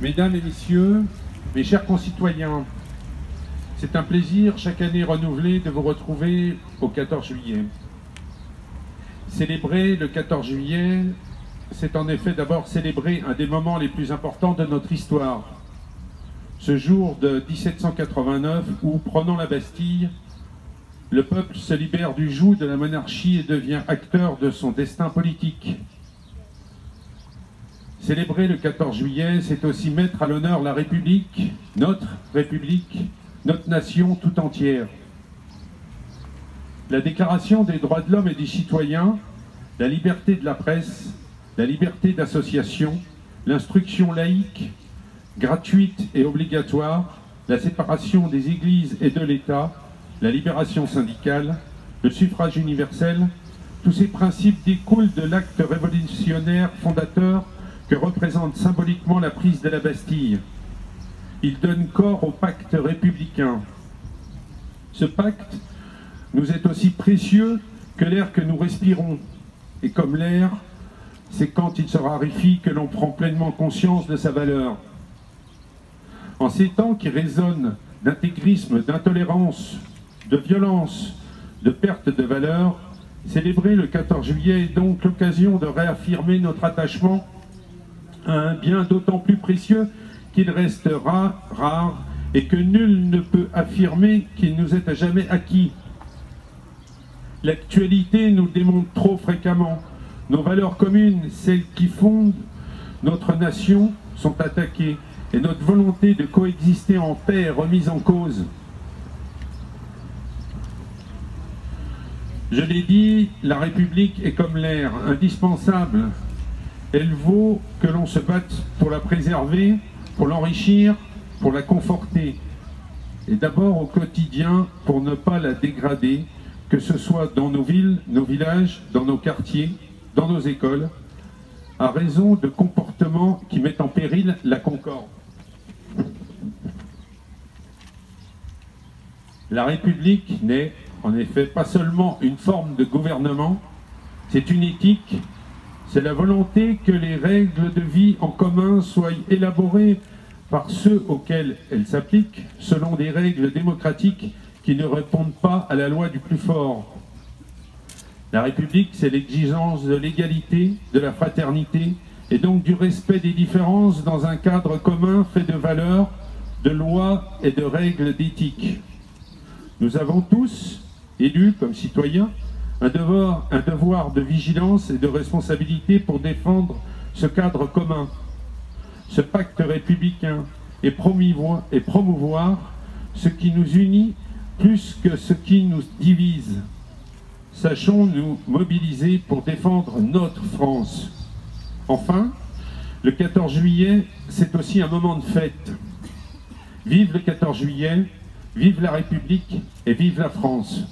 Mesdames et messieurs, mes chers concitoyens, c'est un plaisir chaque année renouvelé de vous retrouver au 14 juillet. Célébrer le 14 juillet, c'est en effet d'abord célébrer un des moments les plus importants de notre histoire. Ce jour de 1789 où, prenant la Bastille, le peuple se libère du joug de la monarchie et devient acteur de son destin politique. Célébrer le 14 juillet, c'est aussi mettre à l'honneur la République, notre nation tout entière. La Déclaration des droits de l'homme et des citoyens, la liberté de la presse, la liberté d'association, l'instruction laïque, gratuite et obligatoire, la séparation des églises et de l'État, la libération syndicale, le suffrage universel, tous ces principes découlent de l'acte révolutionnaire fondateur que représente symboliquement la prise de la Bastille. Il donne corps au pacte républicain. Ce pacte nous est aussi précieux que l'air que nous respirons. Et comme l'air, c'est quand il se raréfie que l'on prend pleinement conscience de sa valeur. En ces temps qui résonnent d'intégrisme, d'intolérance, de violence, de perte de valeur, célébrer le 14 juillet est donc l'occasion de réaffirmer notre attachement à un bien d'autant plus précieux qu'il restera rare et que nul ne peut affirmer qu'il nous est à jamais acquis. L'actualité nous démontre trop fréquemment. Nos valeurs communes, celles qui fondent notre nation, sont attaquées et notre volonté de coexister en paix est remise en cause. Je l'ai dit, la République est comme l'air, indispensable. Elle vaut que l'on se batte pour la préserver, pour l'enrichir, pour la conforter. Et d'abord au quotidien, pour ne pas la dégrader, que ce soit dans nos villes, nos villages, dans nos quartiers, dans nos écoles, à raison de comportements qui mettent en péril la concorde. La République n'est en effet pas seulement une forme de gouvernement, c'est une éthique. C'est la volonté que les règles de vie en commun soient élaborées par ceux auxquels elles s'appliquent, selon des règles démocratiques qui ne répondent pas à la loi du plus fort. La République, c'est l'exigence de l'égalité, de la fraternité, et donc du respect des différences dans un cadre commun fait de valeurs, de lois et de règles d'éthique. Nous avons tous, élus comme citoyens, un devoir de vigilance et de responsabilité pour défendre ce cadre commun, ce pacte républicain, et promouvoir ce qui nous unit plus que ce qui nous divise. Sachons nous mobiliser pour défendre notre France. Enfin, le 14 juillet, c'est aussi un moment de fête. Vive le 14 juillet, vive la République et vive la France.